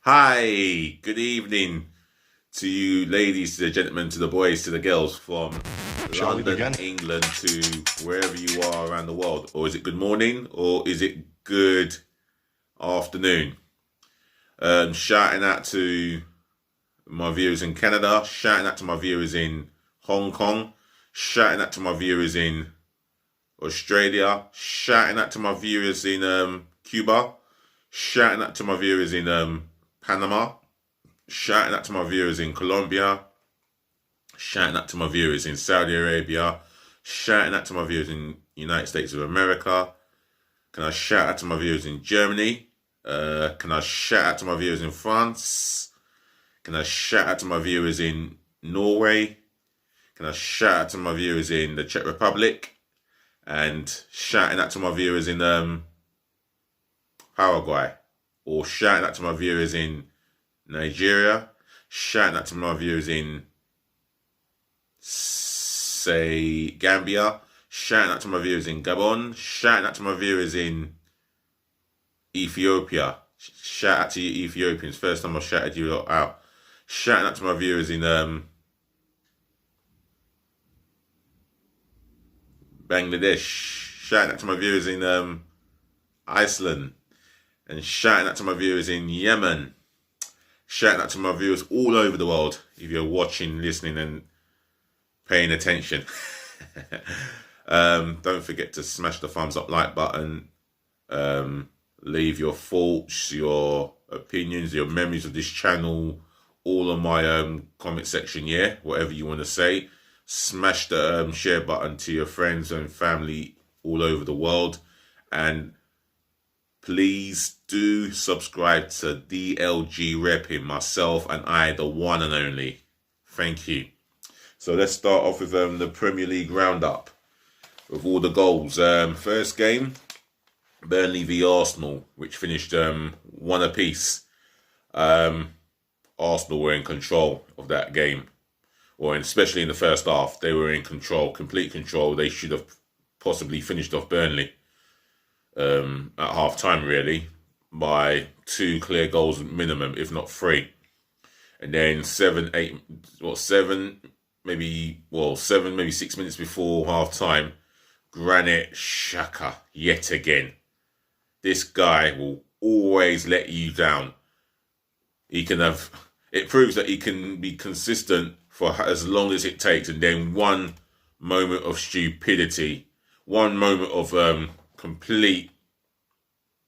Hi, good evening to you ladies, to the gentlemen, to the boys, to the girls from Shall we London, begin? England to wherever you are around the world. Or is it good morning or is it good afternoon? Shouting out to my viewers in Canada, shouting out to my viewers in Hong Kong, shouting out to my viewers in Australia, shouting out to my viewers in Cuba, shouting out to my viewers in Panama, shouting out to my viewers in Colombia, shouting out to my viewers in Saudi Arabia, shouting out to my viewers in United States of America. Can I shout out to my viewers in Germany? Can I shout out to my viewers in France? Can I shout out to my viewers in Norway? Can I shout out to my viewers in the Czech Republic? And shouting out to my viewers in Paraguay? Or shouting out to my viewers in Nigeria? Shouting out to my viewers in, say, Gambia? Shouting out to my viewers in Gabon? Shouting out to my viewers in Ethiopia? Shout out to you Ethiopians. First time I shouted you lot out. Shouting out to my viewers in Bangladesh. Shouting out to my viewers in Iceland. And shouting out to my viewers in Yemen. Shouting out to my viewers all over the world. If you're watching, listening, and paying attention. Don't forget to smash the thumbs up like button. Leave your thoughts, your opinions, your memories of this channel all on my comment section. Yeah, whatever you want to say. Smash the share button to your friends and family all over the world, and please do subscribe to DLG Reppin, myself and I, the one and only. Thank you. So let's start off with the Premier League roundup with all the goals. First game, Burnley V Arsenal, which finished 1 apiece. Arsenal were in control of that game, or especially in the first half. They were in control, complete control. They should have possibly finished off Burnley at half time, really, by 2 clear goals minimum, if not 3. And then 7, maybe 6 minutes before half time, Granit Xhaka yet again. This guy will always let you down. It proves that he can be consistent for as long as it takes, and then one moment of stupidity, one moment of complete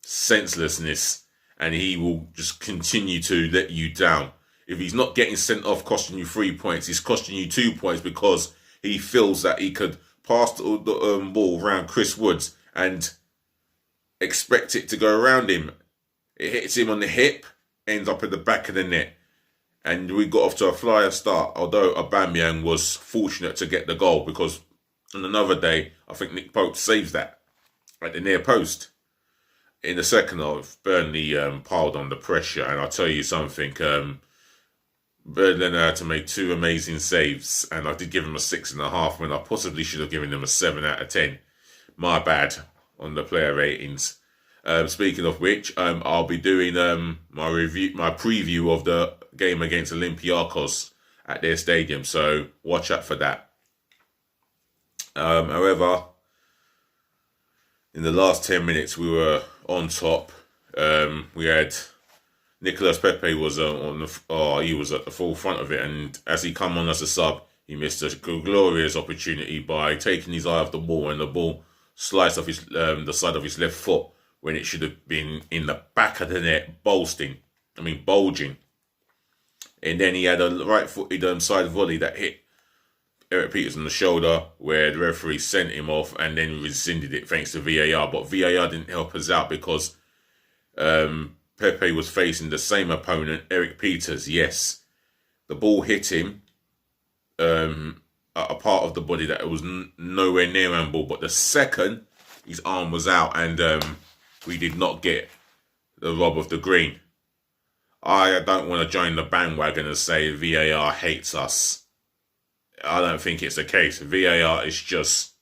senselessness, and he will just continue to let you down. If he's not getting sent off costing you 3 points, he's costing you 2 points because he feels that he could pass the ball around Chris Woods and expect it to go around him. It hits him on the hip, ends up at the back of the net. And we got off to a flyer start, although Aubameyang was fortunate to get the goal, because on another day, I think Nick Pope saves that at the near post. In the second half, Burnley piled on the pressure, and I'll tell you something, Burnley had to make 2 amazing saves, and I did give him a 6.5 when I possibly should have given him a 7 out of 10. My bad on the player ratings. Speaking of which, I'll be doing my preview of the game against Olympiacos at their stadium, so watch out for that. However, in the last 10 minutes, we were on top. We had Nicolas Pepe was he was at the forefront of it, and as he come on as a sub, he missed a glorious opportunity by taking his eye off the ball, and the ball sliced off the side of his left foot when it should have been in the back of the net, bulging. And then he had a right-footed side volley that hit Eric Peters on the shoulder, where the referee sent him off and then rescinded it thanks to VAR. But VAR didn't help us out because Pepe was facing the same opponent, Eric Peters. Yes, the ball hit him at a part of the body that was nowhere near handball, but the second his arm was out, and we did not get the rob of the green. I don't want to join the bandwagon and say VAR hates us. I don't think it's the case. VAR is just,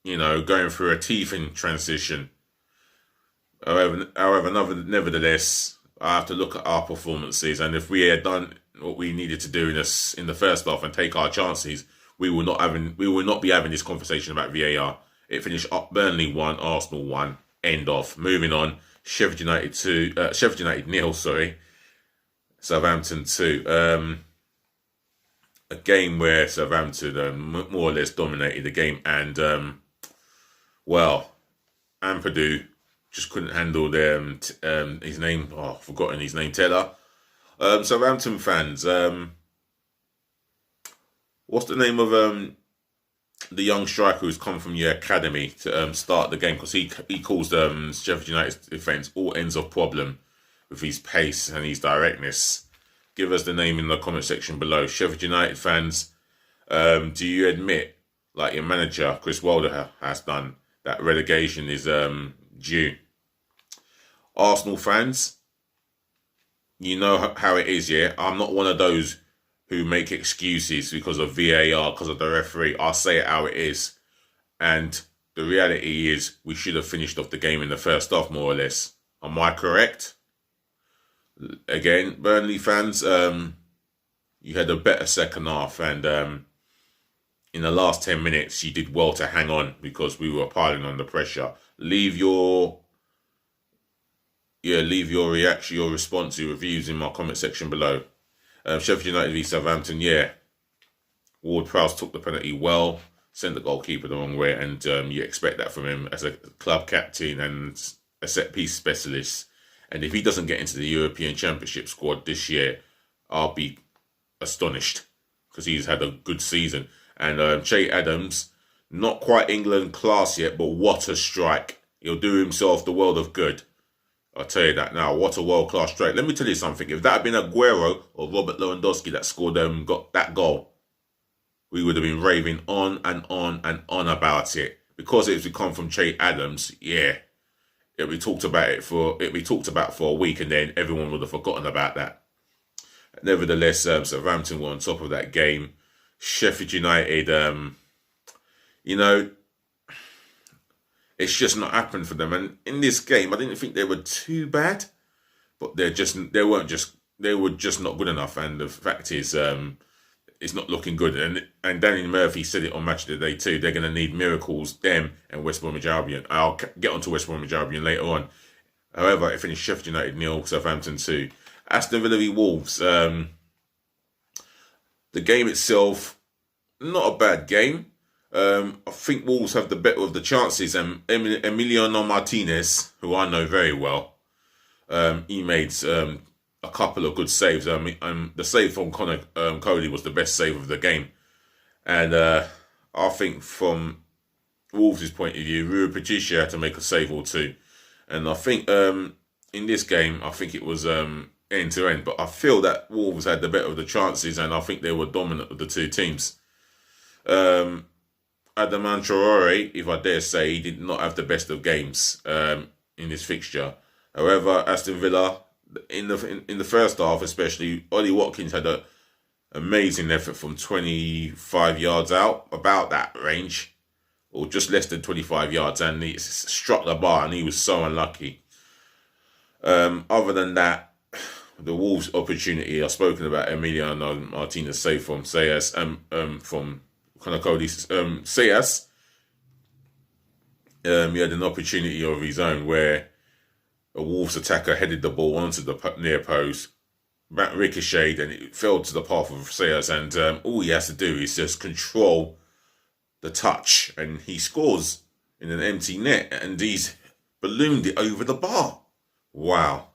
going through a teething transition. However, nevertheless, I have to look at our performances, and if we had done what we needed to do in the first half and take our chances, we will not be having this conversation about VAR. It finished up Burnley 1, Arsenal 1. End of. Moving on. Sheffield United nil. Sorry. Southampton 2. A game where Southampton more or less dominated the game, and Ampadu just couldn't handle his name. Oh, I've forgotten his name. Taylor. Southampton fans. What's the name of the young striker who's come from your academy to start the game? Because he calls Sheffield United's defence all ends of problem with his pace and his directness. Give us the name in the comment section below. Sheffield United fans, do you admit, like your manager Chris Wilder has done, that relegation is due? Arsenal fans, you know how it is, yeah? I'm not one of those who make excuses because of VAR, because of the referee. I'll say it how it is. And the reality is we should have finished off the game in the first half, more or less. Am I correct? Again, Burnley fans, you had a better second half, and in the last 10 minutes, you did well to hang on because we were piling on the pressure. Leave your reaction, your response, your reviews in my comment section below. Sheffield United v Southampton, yeah. Ward-Prowse took the penalty well, sent the goalkeeper the wrong way, and you expect that from him as a club captain and a set-piece specialist. And if he doesn't get into the European Championship squad this year, I'll be astonished because he's had a good season. And Che Adams, not quite England class yet, but what a strike. He'll do himself the world of good. I'll tell you that now. What a world-class strike. Let me tell you something. If that had been Aguero or Robert Lewandowski that scored got that goal, we would have been raving on and on and on about it. Because it's come from Che Adams, yeah. It'll be talked about for a week, and then everyone would have forgotten about that. Nevertheless, Southampton were on top of that game. Sheffield United, it's just not happened for them. And in this game, I didn't think they were too bad, but they were just not good enough. And the fact is, it's not looking good. And Danny Murphy said it on Match of the Day too. They're going to need miracles, them and West Bromwich Albion. I'll get onto West Bromwich Albion later on. However, it finished Sheffield United 0, Southampton 2. Aston Villa v Wolves. The game itself, not a bad game. I think Wolves have the better of the chances, and Emiliano Martinez, who I know very well, he made a couple of good saves. The save from Connor Cody was the best save of the game, and I think from Wolves' point of view, Rui Patricia had to make a save or two, and I think in this game, I think it was end to end, but I feel that Wolves had the better of the chances, and I think they were dominant of the two teams. Adama Traore, if I dare say, he did not have the best of games in this fixture. However, Aston Villa, in the first half especially, Ollie Watkins had an amazing effort from 25 yards out, about that range, or just less than 25 yards, and he struck the bar, and he was so unlucky. Other than that, the Wolves' opportunity, I've spoken about Emiliano Martinez save from Sayas, from Connor Cody, Sayas. He had an opportunity of his own where a Wolves attacker headed the ball onto the near post, ricocheted, and it fell to the path of Sayas, and all he has to do is just control the touch, and he scores in an empty net, and he's ballooned it over the bar. Wow.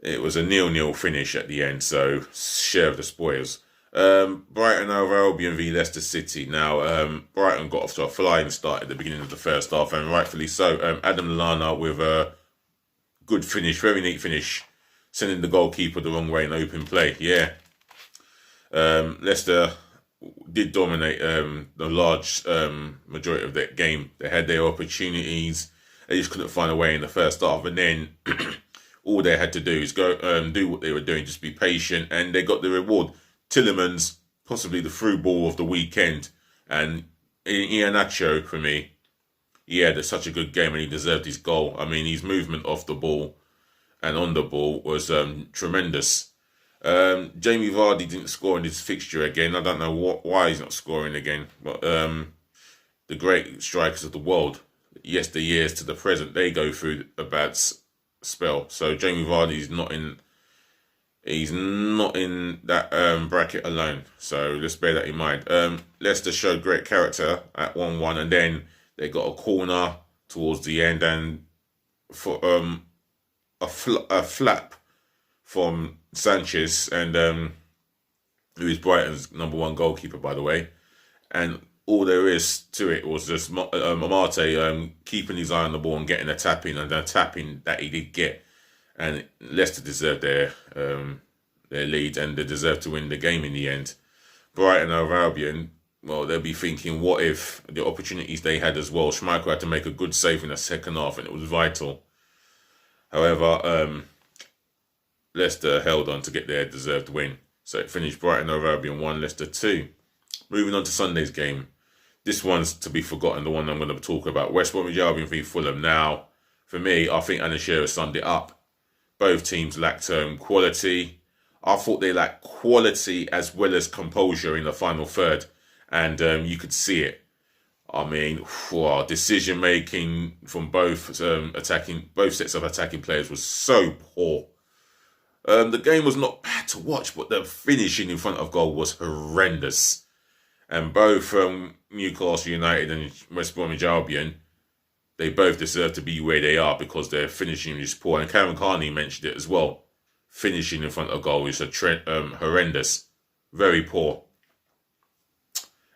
It was a 0-0 finish at the end, so share of the spoils. Brighton over Albion v Leicester City. Now, Brighton got off to a flying start at the beginning of the first half, and rightfully so. Adam Lallana with a good finish, very neat finish, sending the goalkeeper the wrong way in open play. Yeah. Leicester did dominate the large majority of that game. They had their opportunities. They just couldn't find a way in the first half, and then all they had to do is go do what they were doing, just be patient, and they got the reward. Tillemans, possibly the through ball of the weekend, and Iheanacho, for me, he had such a good game and he deserved his goal. I mean, his movement off the ball and on the ball was tremendous. Jamie Vardy didn't score in this fixture again. I don't know why he's not scoring again. But the great strikers of the world, yesteryears to the present, they go through a bad spell. So Jamie Vardy is not in. He's not in that bracket alone. So let's bear that in mind. Leicester showed great character at 1-1, and then they got a corner towards the end, and for a flap from Sanchez, and who is Brighton's #1 goalkeeper, by the way. And all there is to it was just Amate keeping his eye on the ball and getting a tap in, and the tapping that he did get. And Leicester deserved their lead, and they deserved to win the game in the end. Brighton and Albion, well, they'll be thinking, what if the opportunities they had as well? Schmeichel had to make a good save in the second half, and it was vital. However, Leicester held on to get their deserved win. So it finished Brighton and Albion 1, Leicester 2. Moving on to Sunday's game. This one's to be forgotten, the one I'm going to talk about. West Bromwich Albion v Fulham. Now, for me, I think Anna Shearer summed it up. Both teams lacked quality. I thought they lacked quality as well as composure in the final third. And you could see it. I mean, decision making from both sets of attacking players was so poor. The game was not bad to watch, but the finishing in front of goal was horrendous. And both Newcastle United and West Bromwich Albion, they both deserve to be where they are because their finishing is poor. And Karen Carney mentioned it as well. Finishing in front of goal is horrendous, very poor.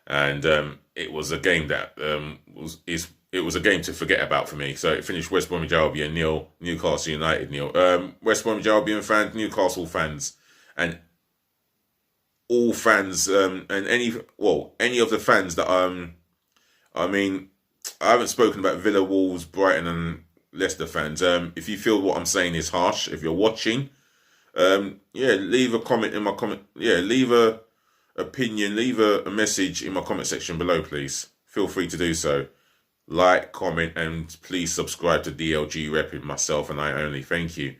And it was a game that it was a game to forget about for me. So it finished West Bromwich Albion 0, Newcastle United 0. West Bromwich Albion fans, Newcastle fans, and all fans, and any of the fans that I mean, I haven't spoken about Villa, Wolves, Brighton, and Leicester fans. If you feel what I'm saying is harsh, if you're watching, leave a comment in my comment. Leave a opinion, leave a message in my comment section below, please. Feel free to do so. Like, comment, and please subscribe to DLG Reppin, myself and I only. Thank you.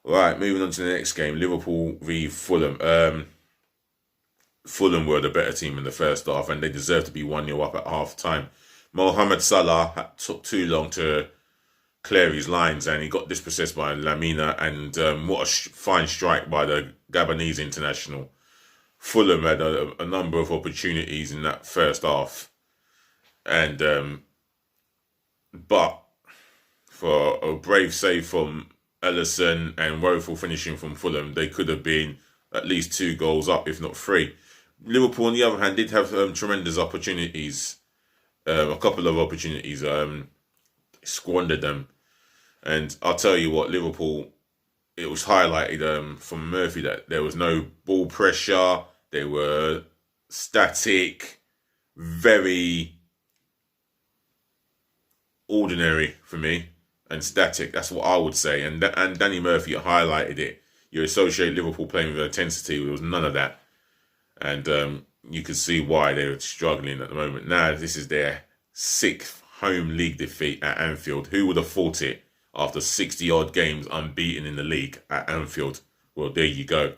Right, moving on to the next game, Liverpool v Fulham. Fulham were the better team in the first half, and they deserved to be 1-0 up at half time. Mohamed Salah took too long to clear his lines, and he got dispossessed by Lamina, and what a fine strike by the Gabonese international. Fulham had a number of opportunities in that first half, and but for a brave save from Ellison and woeful finishing from Fulham, they could have been at least 2 goals up, if not 3. Liverpool, on the other hand, did have tremendous opportunities, a couple of opportunities, squandered them. And I'll tell you what, Liverpool, it was highlighted from Murphy that there was no ball pressure, they were static, very ordinary for me, and static, that's what I would say. And Danny Murphy highlighted it. You associate Liverpool playing with intensity, there was none of that. And you can see why they're struggling at the moment. Now, this is their 6th home league defeat at Anfield. Who would have thought it after 60-odd games unbeaten in the league at Anfield? Well, there you go.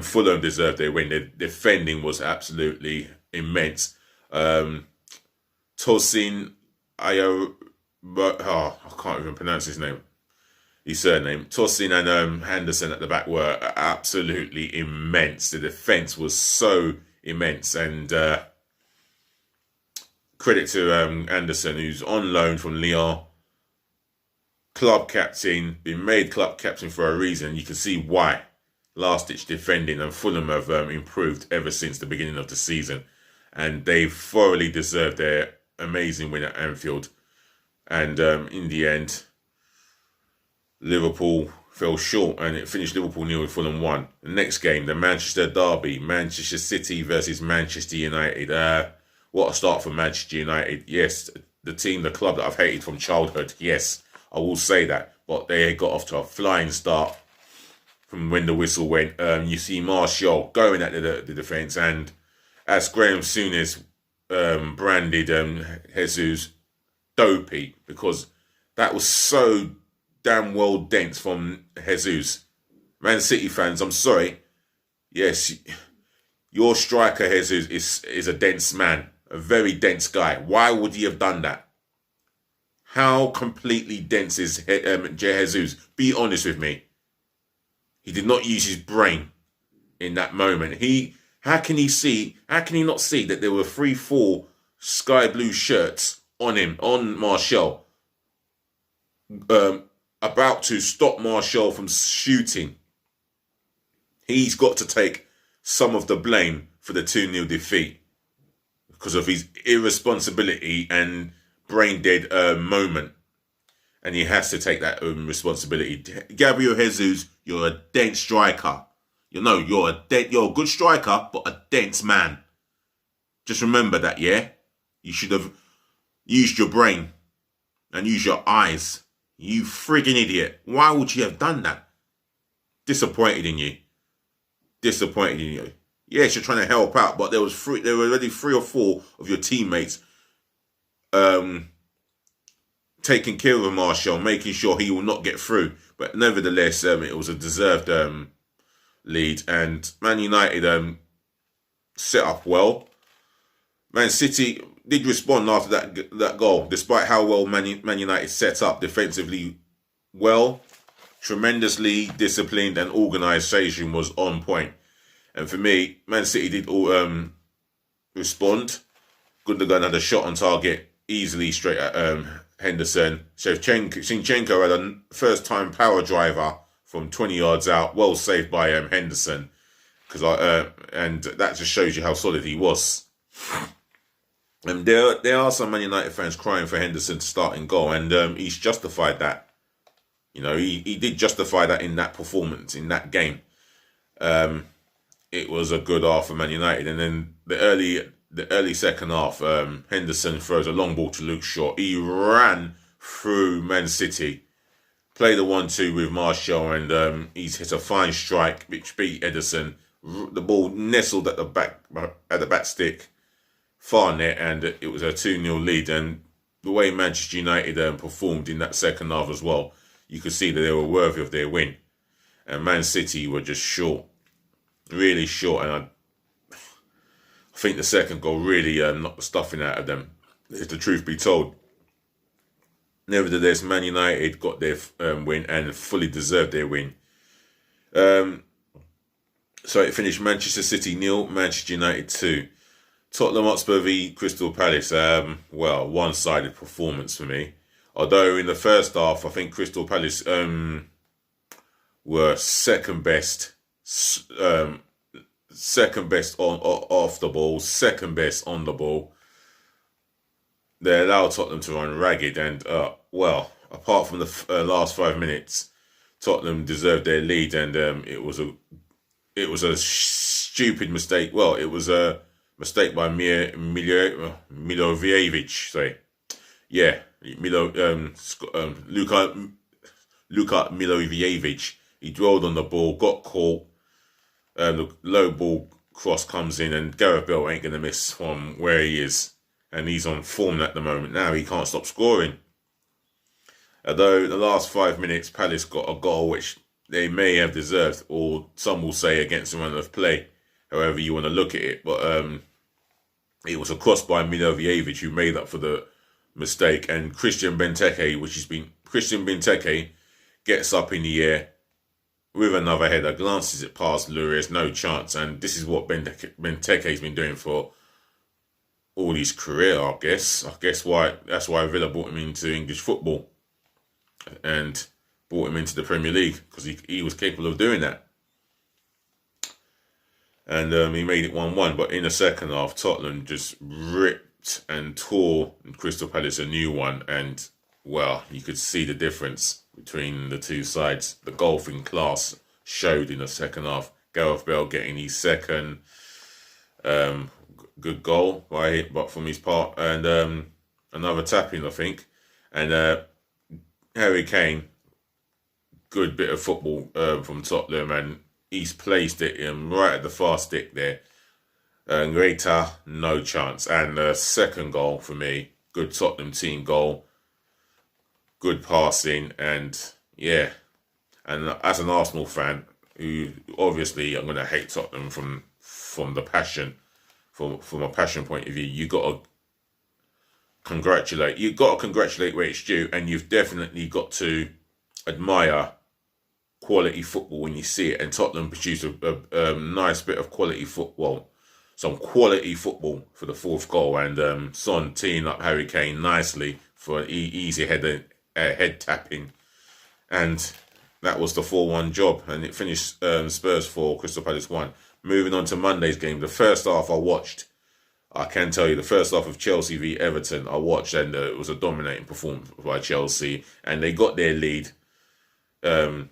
Fulham deserved their win. Their defending was absolutely immense. Tosin Ayo, I can't even pronounce his surname. Tosin and Henderson at the back were absolutely immense. The defence was so immense, and credit to Anderson, who's on loan from Lyon, club captain, been made club captain for a reason. You can see why. Last-ditch defending, and Fulham have improved ever since the beginning of the season, and they thoroughly deserved their amazing win at Anfield. And in the end, Liverpool fell short, and it finished Liverpool 0, Fulham 1. The next game, the Manchester derby, Manchester City versus Manchester United. What a start for Manchester United. Yes, the club that I've hated from childhood. Yes, I will say that. But they got off to a flying start from when the whistle went. You see Martial going at the defence, and as Graham Souness branded Jesus, dopey, because that was so damn well dense from Jesus. Man City fans, I'm sorry. Yes, your striker Jesus is a dense man, a very dense guy. Why would he have done that? How completely dense is Jesus? Be honest with me. He did not use his brain in that moment. How can he not see that there were 3-4 sky blue shirts on him, on Martial, about to stop Martial from shooting? He's got to take some of the blame for the 2-0 defeat because of his irresponsibility and brain dead moment. And he has to take that responsibility. Gabriel Jesus, you're a dense striker. You're a good striker, but a dense man. Just remember that, yeah? You should have used your brain and used your eyes. You friggin' idiot. Why would you have done that? Disappointed in you. Yes, you're trying to help out, but there were already 3 or 4 of your teammates taking care of Martial, making sure he will not get through. But nevertheless, it was a deserved lead, and Man United set up well. Man City did respond after that goal, despite how well Man United set up defensively well. Tremendously disciplined, and organisation was on point. And for me, Man City did all respond. Gundogan had a shot on target easily straight at Henderson. Zinchenko had a first-time power driver from 20 yards out, well saved by Henderson, and that just shows you how solid he was. And there are some Man United fans crying for Henderson to start in goal, and he's justified that. He did justify that in that performance, in that game. It was a good half for Man United, and then the early second half, Henderson throws a long ball to Luke Shaw. He ran through Man City, played the 1-2 with Martial, and he's hit a fine strike which beat Ederson. The ball nestled at the back stick, far net, and it was a 2-0 lead. And the way Manchester United performed in that second half as well, you could see that they were worthy of their win. And Man City were just short, really short. And I think the second goal really knocked the stuffing out of them, if the truth be told. Nevertheless, Man United got their win and fully deserved their win. So it finished Manchester City 0, Manchester United 2. Tottenham Hotspur v Crystal Palace. One-sided performance for me. Although in the first half, I think Crystal Palace were second best off the ball, second best on the ball. They allowed Tottenham to run ragged, and apart from the last 5 minutes, Tottenham deserved their lead, and it was a stupid mistake. Well, it was a mistake by Milojevic. Sorry, yeah, Luka Milojevic. He dwelled on the ball, got caught. The low ball cross comes in, and Gareth Bale ain't gonna miss from where he is. And he's on form at the moment now. He can't stop scoring. Although the last 5 minutes, Palace got a goal which they may have deserved, or some will say against the run of play, however you want to look at it. But it was a cross by Milojevic who made up for the mistake. And Christian Benteke gets up in the air with another header, glances it past Lloris, no chance. And this is what Benteke's been doing for all his career, I guess. That's why Villa brought him into English football and brought him into the Premier League, because he was capable of doing that. And he made it 1-1. But in the second half, Tottenham just ripped and tore Crystal Palace a new one. And, you could see the difference between the two sides. The golfing class showed in the second half. Gareth Bale getting his second good goal but from his part, and another tap-in, I think. And Harry Kane, good bit of football from Tottenham, and he's placed it right at the far stick there. Greita, no chance. And the second goal for me, good Tottenham team goal, good passing, and yeah. And as an Arsenal fan, who obviously I'm going to hate Tottenham from the passion, from a passion point of view, you got to congratulate. You got to congratulate where it's due, and you've definitely got to admire quality football when you see it. And Tottenham produced a nice bit of quality football, some quality football for the fourth goal, and Son teeing up Harry Kane nicely for an easy head tapping, and that was the 4-1 job, and it finished Spurs 4, Crystal Palace 1. Moving on to Monday's game, the first half I watched. I can tell you, the first half of Chelsea v Everton, I watched, and it was a dominating performance by Chelsea, and they got their lead an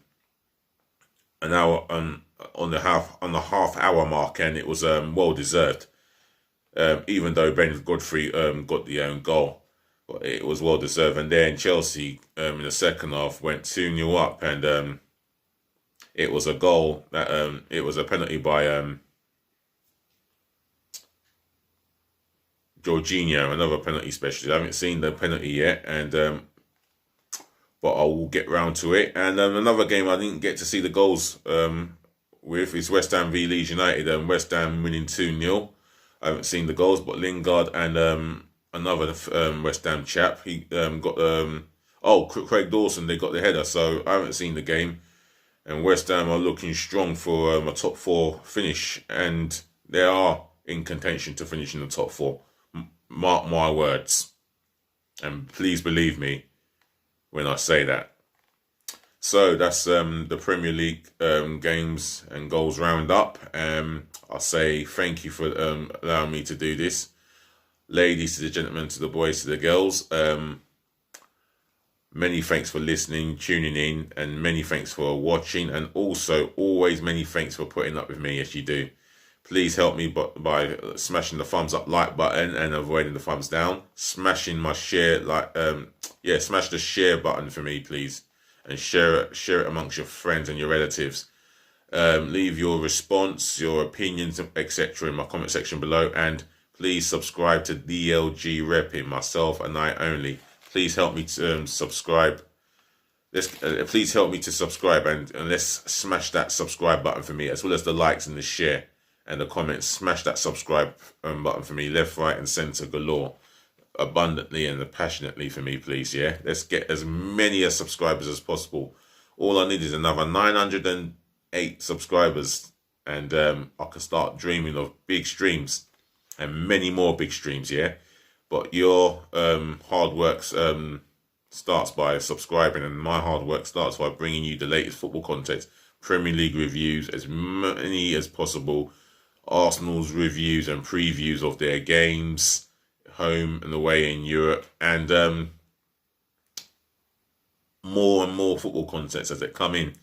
hour on the half hour mark, and it was well deserved. Even though Ben Godfrey got the own goal. But it was well deserved. And then Chelsea in the second half went 2-0 up, and it was a goal that it was a penalty by Jorginho, another penalty specialist. I haven't seen the penalty yet, and but I will get round to it. And another game I didn't get to see the goals with is West Ham v Leeds United, and West Ham winning 2-0. I haven't seen the goals, but Lingard and another West Ham chap, he got Craig Dawson, they got the header. So I haven't seen the game, and West Ham are looking strong for a top 4 finish, and they are in contention to finish in the top 4. Mark my words, and please believe me when I say that. So that's the Premier League games and goals roundup. I'll say thank you for allowing me to do this. Ladies to the gentlemen, to the boys, to the girls, many thanks for listening, tuning in, and many thanks for watching, and also always many thanks for putting up with me as you do. Please help me by smashing the thumbs up like button and avoiding the thumbs down. Smashing my share smash the share button for me, please, and share it amongst your friends and your relatives. Leave your response, your opinions, etc. in my comment section below, and please subscribe to DLG Reppin, myself and I only. Please help me to subscribe. Please help me to subscribe, and let's smash that subscribe button for me, as well as the likes and the share and the comments. Smash that subscribe button for me, left, right, and centre galore, abundantly and passionately for me, please. Yeah, let's get as many subscribers as possible. All I need is another 908 subscribers, and I can start dreaming of big streams and many more big streams. Yeah, but your hard work starts by subscribing, and my hard work starts by bringing you the latest football content, Premier League reviews, as many as possible, Arsenal's reviews and previews of their games, home and away in Europe, and more and more football contents as they come in.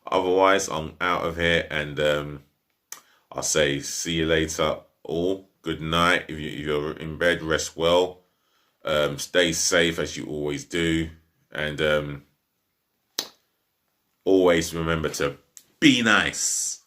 Otherwise, I'm out of here, and I'll say see you later all. Good night. If you're in bed, rest well. Stay safe as you always do, and always remember to be nice.